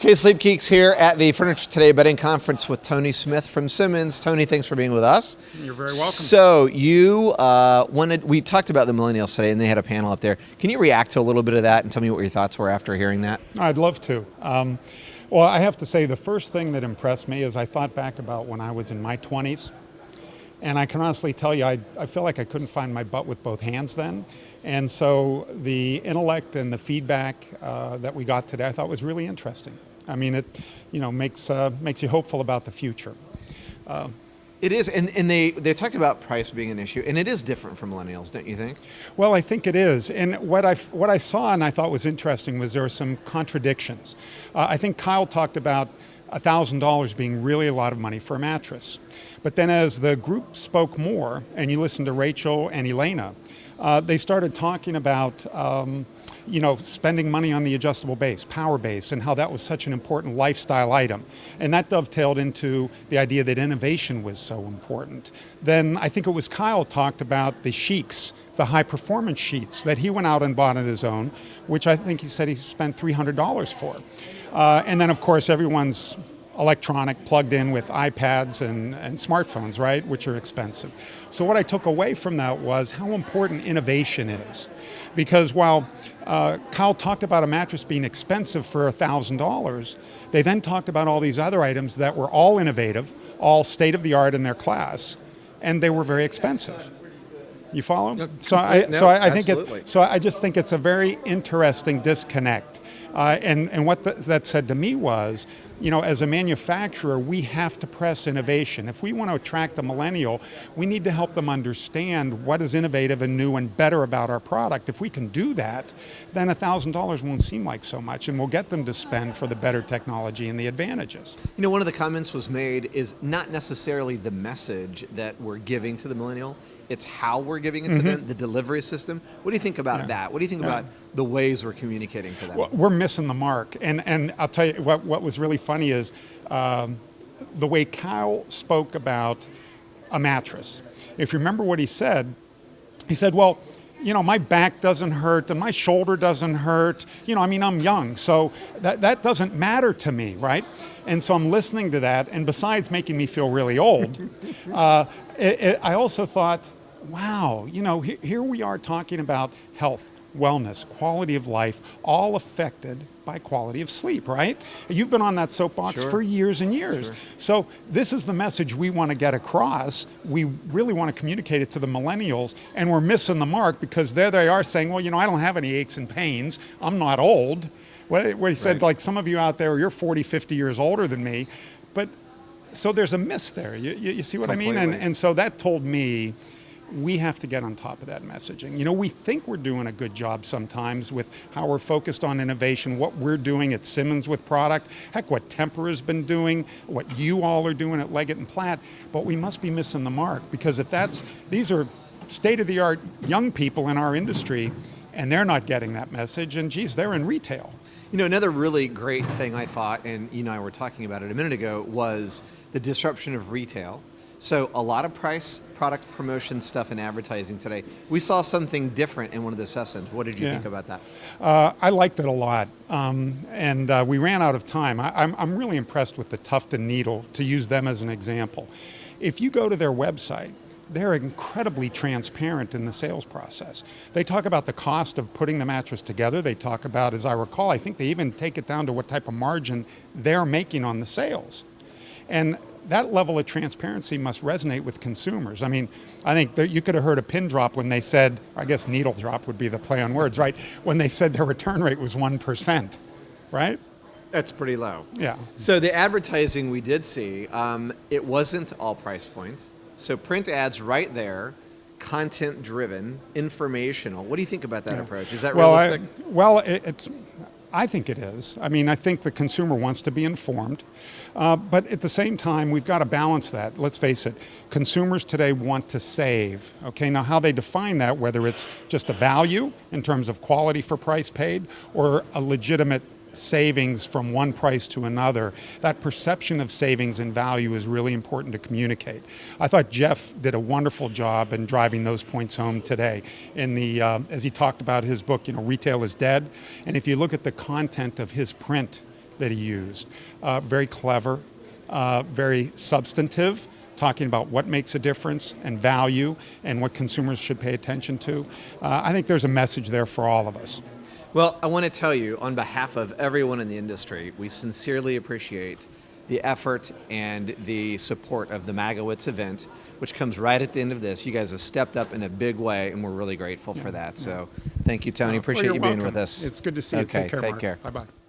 Okay, Sleep Geeks here at the Furniture Today Bedding Conference with Tony Smith from Simmons. Tony, thanks for being with us. You're very welcome. So you we talked about the Millennials today and they had a panel up there. Can you react to a little bit of that and tell me what your thoughts were after hearing that? I'd love to. Well, I have to say the first thing that impressed me is I thought back about when I was in my 20s. And I can honestly tell you, I feel like I couldn't find my butt with both hands then. And so the intellect and the feedback that we got today I thought was really interesting. I mean, it makes you hopeful about the future. It is, and they talked about price being an issue, and it is different for millennials, don't you think? Well, I think it is. And what I saw and I thought was interesting was there were some contradictions. I think Kyle talked about $1,000 being really a lot of money for a mattress. But then as the group spoke more, and you listened to Rachel and Elena, they started talking about spending money on the adjustable base, power base, and how that was such an important lifestyle item. And that dovetailed into the idea that innovation was so important. Then I think it was Kyle talked about the Sheiks, the high performance sheets that he went out and bought on his own, which I think he said he spent $300 for. And then of course everyone's electronic, plugged in with iPads and smartphones, right, which are expensive. So what I took away from that was how important innovation is. Because while Kyle talked about a mattress being expensive for $1,000, they then talked about all these other items that were all innovative, all state-of-the-art in their class, and they were very expensive. You follow? No, I just think it's a very interesting disconnect. And what that said to me was, as a manufacturer, we have to press innovation. If we want to attract the millennial, we need to help them understand what is innovative and new and better about our product. If we can do that, then $1,000 won't seem like so much, and we'll get them to spend for the better technology and the advantages. One of the comments was made is not necessarily the message that we're giving to the millennial, it's how we're giving it to them, the delivery system. What do you think about that? What do you think about the ways we're communicating to them? Well, we're missing the mark. And I'll tell you what was really funny is the way Kyle spoke about a mattress. If you remember what he said, well, my back doesn't hurt and my shoulder doesn't hurt. I'm young, so that doesn't matter to me, right? And so I'm listening to that, and besides making me feel really old, I also thought, wow, here we are talking about health, wellness, quality of life, all affected by quality of sleep, right? You've been on that soapbox for years and years. Sure. So this is the message we want to get across. We really want to communicate it to the millennials, and we're missing the mark because there they are saying, well, I don't have any aches and pains. I'm not old. What he said, like some of you out there, you're 40, 50 years older than me. But so there's a miss there. You see what Completely. I mean? And so that told me we have to get on top of that messaging. We think we're doing a good job sometimes with how we're focused on innovation, what we're doing at Simmons with product, heck, what Tempur has been doing, what you all are doing at Leggett & Platt, but we must be missing the mark because these are state-of-the-art young people in our industry and they're not getting that message, and geez, they're in retail. Another really great thing I thought, and you and I were talking about it a minute ago, was the disruption of retail. So a lot of product promotion stuff in advertising today. We saw something different in one of the sessions. What did you think about that? I liked it a lot, and we ran out of time. I'm really impressed with the Tuft & Needle, to use them as an example. If you go to their website, they're incredibly transparent in the sales process. They talk about the cost of putting the mattress together. They talk about, as I recall, I think they even take it down to what type of margin they're making on the sales. And that level of transparency must resonate with consumers. I think that you could have heard a pin drop when they said, I guess needle drop would be the play on words, right? When they said their return rate was 1%, right? That's pretty low. Yeah. So the advertising we did see, it wasn't all price points. So print ads right there, content driven, informational. What do you think about that approach? Is that realistic? I think it is. I think the consumer wants to be informed, but at the same time, we've got to balance that. Let's face it, consumers today want to save. Okay, now how they define that, whether it's just a value in terms of quality for price paid or a legitimate savings from one price to another, that perception of savings and value is really important to communicate. I thought Jeff did a wonderful job in driving those points home today. In the as he talked about his book, Retail is Dead, and if you look at the content of his print that he used. Very clever, very substantive, talking about what makes a difference and value and what consumers should pay attention to. I think there's a message there for all of us. Well, I want to tell you, on behalf of everyone in the industry, we sincerely appreciate the effort and the support of the MAGAWITS event, which comes right at the end of this. You guys have stepped up in a big way, and we're really grateful for that. So thank you, Tony. Appreciate Well, you you're being welcome. with us. It's good to see you. Okay, Take care, take Mark. care. Bye-bye.